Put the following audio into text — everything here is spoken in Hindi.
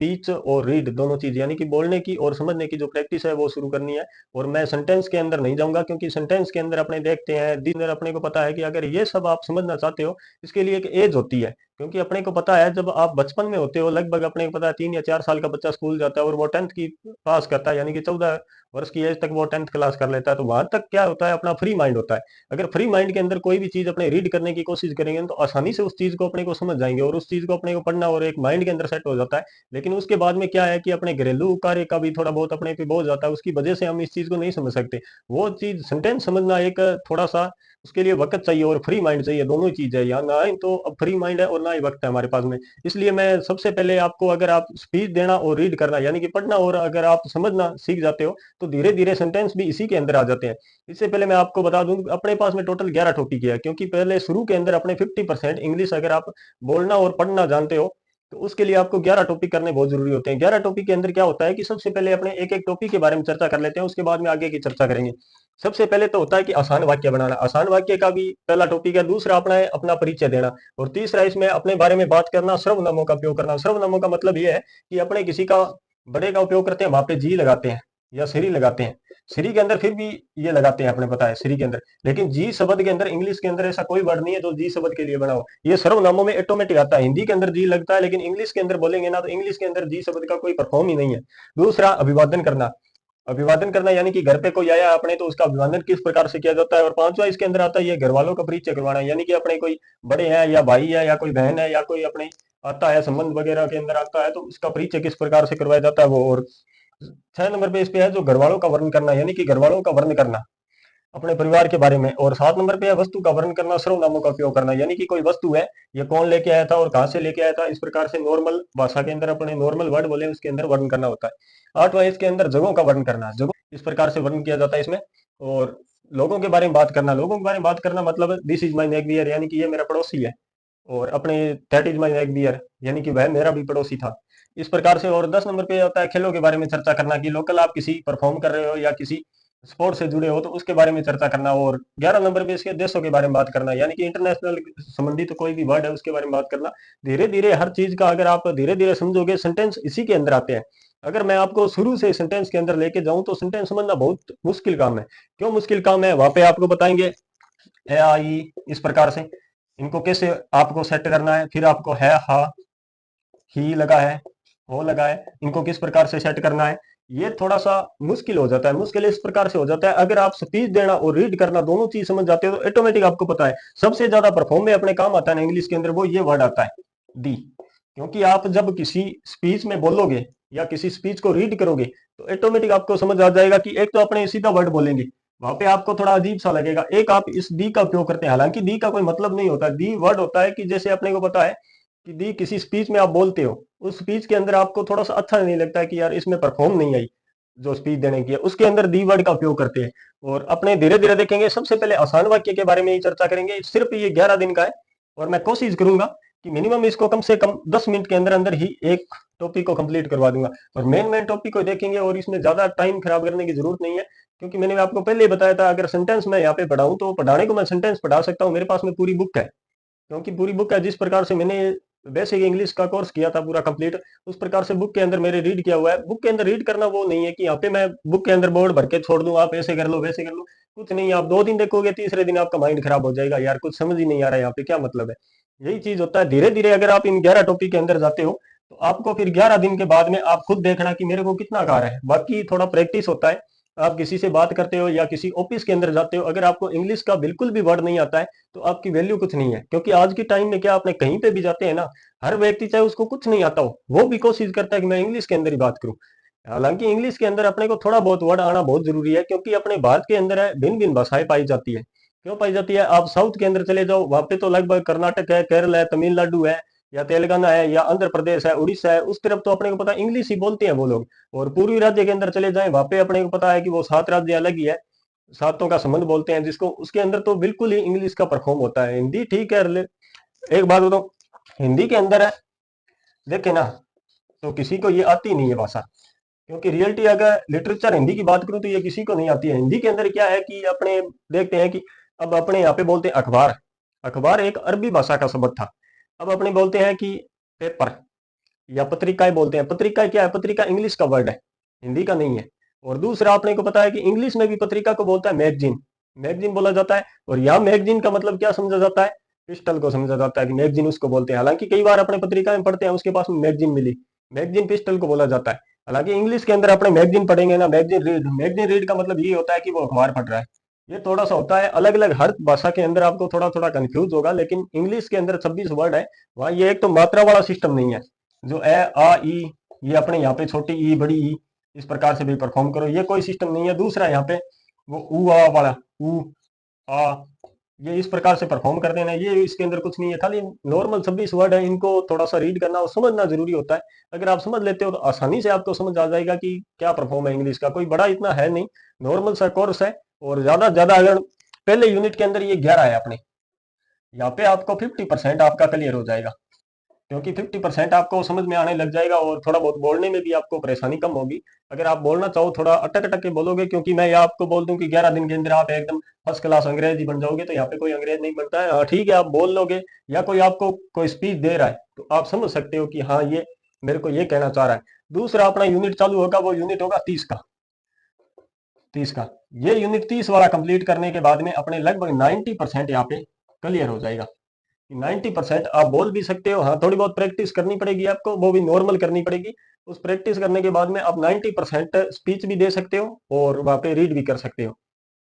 स्पीच और रीड दोनों चीज, यानी कि बोलने की और समझने की जो प्रैक्टिस है वो शुरू करनी है। और मैं सेंटेंस के अंदर नहीं जाऊंगा, क्योंकि सेंटेंस के अंदर अपने देखते हैं दिन भर, अपने को पता है कि अगर ये सब आप समझना चाहते हो, इसके लिए एक एज होती है। क्योंकि अपने को पता है जब आप बचपन में होते हो, लगभग अपने को पता है 3 या 4 साल का बच्चा स्कूल जाता है और वो 10th की पास करता है, यानी कि 14 वर्ष की एज तक वो 10th क्लास कर लेता है। तो वहां तक क्या होता है, अपना फ्री माइंड होता है। अगर फ्री माइंड के अंदर कोई भी चीज अपने रीड करने की कोशिश करेंगे तो आसानी से उस चीज को अपने को समझ जाएंगे और उस चीज को अपने को पढ़ना और एक माइंड के अंदर सेट हो जाता है। लेकिन उसके बाद में क्या है कि अपने घरेलू कार्य का भी थोड़ा बहुत अपने पे बोझ जाता है, उसकी वजह से हम इस चीज को नहीं समझ सकते। वो चीज सेंटेंस समझना एक थोड़ा सा उसके लिए वक्त चाहिए और फ्री माइंड चाहिए, दोनों ही चीज है। यहाँ ना ही तो अब फ्री माइंड है और ना ही वक्त है हमारे पास में। इसलिए मैं सबसे पहले आपको, अगर आप स्पीच देना और रीड करना यानी कि पढ़ना और अगर आप समझना सीख जाते हो तो धीरे धीरे सेंटेंस भी इसी के अंदर आ जाते हैं। इससे पहले मैं आपको बता दूं अपने पास में टोटल 11 टॉपिक है, क्योंकि पहले शुरू के अंदर अपने 50% इंग्लिश अगर आप बोलना और पढ़ना जानते हो तो उसके लिए आपको 11 टॉपिक करने बहुत जरूरी होते हैं। 11 टॉपिक के अंदर क्या होता है कि सबसे पहले अपने एक एक टॉपिक के बारे में चर्चा कर लेते हैं, उसके बाद में आगे की चर्चा करेंगे। सबसे पहले तो होता है कि आसान वाक्य बनाना, आसान वाक्य का भी पहला टॉपिक है। दूसरा अपना है अपना परिचय देना। और तीसरा इसमें अपने बारे में बात करना, सर्वनामों का उपयोग करना। सर्वनामों का मतलब यह है कि अपने किसी का बड़े का उपयोग करते हैं, वहां पे जी लगाते हैं या श्री लगाते हैं। श्री के अंदर फिर भी ये लगाते हैं, अपने पता है श्री के अंदर। लेकिन जी शब्द के अंदर, इंग्लिश के अंदर ऐसा कोई वर्ड नहीं है जो जी शब्द के लिए बना हो। ये सर्वनामों में ऑटोमेटिक आता है। हिंदी के अंदर जी लगता है, लेकिन इंग्लिश के अंदर बोलेंगे ना तो इंग्लिश के अंदर जी शब्द का कोई परफॉर्म ही नहीं है। दूसरा अभिवादन करना। अभिवादन करना यानी कि घर पे कोई आया अपने तो उसका अभिवादन किस प्रकार से किया जाता है। और पांचवा इसके अंदर आता है ये घर वालों का परिचय करवाना, यानी कि अपने कोई बड़े हैं या भाई है या कोई बहन है या कोई अपने आता है संबंध वगैरह के अंदर आता है तो उसका परिचय किस प्रकार से करवाया जाता है वो। और 6 नंबर पे इस पे है जो घर वालों का वर्ण करना, यानी कि घर वालों का वर्ण करना अपने परिवार के बारे में। और 7 नंबर पे है वस्तु का वर्णन करना, सर्वनामों का उपयोग करना, यानी कि कोई वस्तु है, ये कौन लेके आया था और कहाँ से लेके आया था, इस प्रकार से नॉर्मल भाषा के अंदर अपने नॉर्मल वर्ड बोले उसके अंदर वर्णन करना होता है। 8वां इसके अंदर जगहों का वर्णन करना, जगह इस प्रकार से वर्णन किया जाता है इसमें। और लोगों के बारे में बात करना, लोगों के बारे में बात करना मतलब दिस इज माई नेगवियर, यानी कि ये मेरा पड़ोसी है। और अपने दैट इज माई नेगवियर, यानी कि वह मेरा भी पड़ोसी था, इस प्रकार से। और 10 नंबर पे होता है खेलों के बारे में चर्चा करना, कि लोकल आप किसी परफॉर्म कर रहे हो या किसी स्पोर्ट से जुड़े हो तो उसके बारे में चर्चा करना। और 11 नंबर पे इसके देशों के बारे में बात करना, यानी कि इंटरनेशनल संबंधित तो कोई भी वर्ड है उसके बारे में बात करना। धीरे धीरे हर चीज का अगर आप धीरे धीरे समझोगे, सेंटेंस इसी के अंदर आते हैं। अगर मैं आपको शुरू से सेंटेंस के अंदर लेके जाऊं तो सेंटेंस समझना बहुत मुश्किल काम है। क्यों मुश्किल काम है, वहां पे आपको बताएंगे ए आई इस प्रकार से इनको कैसे आपको सेट करना है। फिर आपको है, हा, ही लगा है, हो लगा है, इनको किस प्रकार से सेट करना है। ये थोड़ा सा मुश्किल हो जाता है। मुश्किल इस प्रकार से हो जाता है, अगर आप स्पीच देना और रीड करना दोनों चीज समझ जाते हो तो ऑटोमेटिक आपको पता है सबसे ज्यादा परफॉर्म में अपने काम आता है ना इंग्लिश के अंदर, वो ये वर्ड आता है दी। क्योंकि आप जब किसी स्पीच में बोलोगे या किसी स्पीच को रीड करोगे तो ऑटोमेटिक आपको समझ आ जाएगा कि एक तो अपने सीधा वर्ड बोलेंगे, वहां पे आपको थोड़ा अजीब सा लगेगा। एक आप इस दी का उपयोग करते हैं, हालांकि दी का कोई मतलब नहीं होता। दी वर्ड होता है कि जैसे अपने को पता है कि दी किसी स्पीच में आप बोलते हो, उस स्पीच के अंदर आपको थोड़ा सा अच्छा नहीं लगता है कि यार इसमें परफॉर्म नहीं आई जो स्पीच देने की है, उसके अंदर दी वर्ड का उपयोग करते हैं। और अपने धीरे धीरे देखेंगे, सबसे पहले आसान वाक्य के बारे में ही चर्चा करेंगे। सिर्फ ये 11 दिन का है और मैं कोशिश करूंगा कि मिनिमम इसको कम से कम 10 मिनट के अंदर अंदर ही एक टॉपिक को कंप्लीट करवा दूंगा। और मेन मेन टॉपिक को देखेंगे और इसमें ज्यादा टाइम खराब करने की जरूरत नहीं है, क्योंकि मैंने आपको पहले ही बताया था अगर सेंटेंस मैं यहाँ पे पढ़ाऊं तो पढ़ाने को मैं सेंटेंस पढ़ा सकता हूँ, मेरे पास में पूरी बुक है। क्योंकि पूरी बुक है, जिस प्रकार से मैंने बेसिक इंग्लिश का कोर्स किया था पूरा कंप्लीट, उस प्रकार से बुक के अंदर मेरे रीड किया हुआ है। बुक के अंदर रीड करना वो नहीं है कि यहाँ पे मैं बुक के अंदर बोर्ड भर के छोड़ दूं आप ऐसे कर लो वैसे कर लो, कुछ नहीं। आप 2 दिन देखोगे, तीसरे दिन आपका माइंड खराब हो जाएगा, यार कुछ समझ ही नहीं आ रहा है यहाँ पे क्या मतलब है। यही चीज होता है, धीरे धीरे अगर आप इन 11 टॉपिक के अंदर जाते हो तो आपको फिर 11 दिन के बाद में आप खुद देखना कि मेरे को कितना कार है। बाकी थोड़ा प्रैक्टिस होता है, आप किसी से बात करते हो या किसी ऑफिस के अंदर जाते हो, अगर आपको इंग्लिश का बिल्कुल भी वर्ड नहीं आता है तो आपकी वैल्यू कुछ नहीं है। क्योंकि आज के टाइम में क्या आपने कहीं पे भी जाते हैं ना, हर व्यक्ति चाहे उसको कुछ नहीं आता हो वो भी कोशिश करता है कि मैं इंग्लिश के अंदर ही बात करूं। हालांकि इंग्लिश के अंदर अपने को थोड़ा बहुत वर्ड आना बहुत जरूरी है, क्योंकि अपने भारत के अंदर है भिन्न भिन्न भाषाएं पाई जाती है। क्यों पाई जाती है, आप साउथ के अंदर चले जाओ, वहां पे तो लगभग कर्नाटक है, केरल है, तमिलनाडु है, या तेलंगाना है, या आंध्र प्रदेश है, उड़ीसा है, उस तरफ तो अपने को पता इंग्लिश ही बोलते हैं वो लोग। और पूर्वी राज्य के अंदर चले जाएं, वहां पे अपने को पता है कि वो 7 राज्य अलग ही है, सातों का संबंध बोलते हैं जिसको, उसके अंदर तो बिल्कुल ही इंग्लिश का परफॉर्म होता है। हिंदी ठीक है, एक बात बताओ, हिंदी के अंदर है देखे ना तो किसी को ये आती नहीं है भाषा। क्योंकि रियलिटी अगर लिटरेचर हिंदी की बात करूं तो ये किसी को नहीं आती है। हिंदी के अंदर क्या है कि अपने देखते हैं कि अब अपने यहाँ पे बोलते हैं अखबार, अखबार एक अरबी भाषा का शब्द था। अब अपने बोलते हैं कि पेपर, या पत्रिकाएं बोलते हैं। पत्रिका क्या है? पत्रिका इंग्लिश का वर्ड है, हिंदी का नहीं है। और दूसरा आपने को पता है कि इंग्लिश में भी पत्रिका को बोलता है मैगजीन, मैगजीन बोला जाता है। और यहाँ मैगजीन का मतलब क्या समझा जाता है? पिस्टल को समझा जाता है कि मैगजीन उसको बोलते हैं। हालांकि कई बार अपने पत्रिका में पढ़ते हैं उसके पास में मैगजीन मिली, मैगजीन पिस्टल को बोला जाता है। हालांकि इंग्लिश के अंदर अपने मैगजीन पढ़ेंगे ना, मैगजीन रीड, मैगजीन रीड का मतलब ये होता है कि वो अखबार पढ़ रहा है। ये थोड़ा सा होता है अलग अलग, हर भाषा के अंदर आपको थोड़ा थोड़ा कंफ्यूज होगा, लेकिन इंग्लिश के अंदर 26 वर्ड है। वहाँ ये एक तो मात्रा वाला सिस्टम नहीं है, जो ए आ ई, ये अपने यहाँ पे छोटी ई बड़ी ई इस प्रकार से भी परफॉर्म करो, ये कोई सिस्टम नहीं है। दूसरा यहाँ पे वो ऊ आ वाला ऊ आ, ये इस प्रकार से परफॉर्म कर देना, ये इसके अंदर कुछ नहीं है। खाली नॉर्मल 26 वर्ड है, इनको थोड़ा सा रीड करना और समझना जरूरी होता है। अगर आप समझ लेते हो तो आसानी से आपको समझ आ जाएगा कि क्या परफॉर्म है इंग्लिश का। कोई बड़ा इतना है नहीं, नॉर्मल सा कोर्स है। और ज्यादा अगर पहले यूनिट के अंदर ये 11 है अपने, यहाँ पे आपको 50% आपका क्लियर हो जाएगा, क्योंकि 50% आपको समझ में आने लग जाएगा और थोड़ा बहुत बोलने में भी आपको परेशानी कम होगी। अगर आप बोलना चाहो थोड़ा अटक अटक के बोलोगे, क्योंकि मैं ये आपको बोल दूं कि 11 दिन के अंदर आप एकदम फर्स्ट क्लास अंग्रेजी बन जाओगे, तो यहाँ पे कोई अंग्रेज नहीं बनता है। हाँ ठीक है, आप बोल लोगे या कोई आपको कोई स्पीच दे रहा है तो आप समझ सकते हो कि हाँ ये मेरे को ये कहना चाह रहा है। दूसरा अपना यूनिट चालू होगा, वो यूनिट होगा 30 का, 30 का। ये यूनिट 30 वाला कंप्लीट करने के बाद में अपने लगभग 90% यहाँ पे क्लियर हो जाएगा। 90% आप बोल भी सकते हो। हाँ थोड़ी बहुत प्रैक्टिस करनी पड़ेगी आपको, वो भी नॉर्मल करनी पड़ेगी। उस प्रैक्टिस करने के बाद में आप 90% स्पीच भी दे सकते हो और वहाँ पे रीड भी कर सकते हो।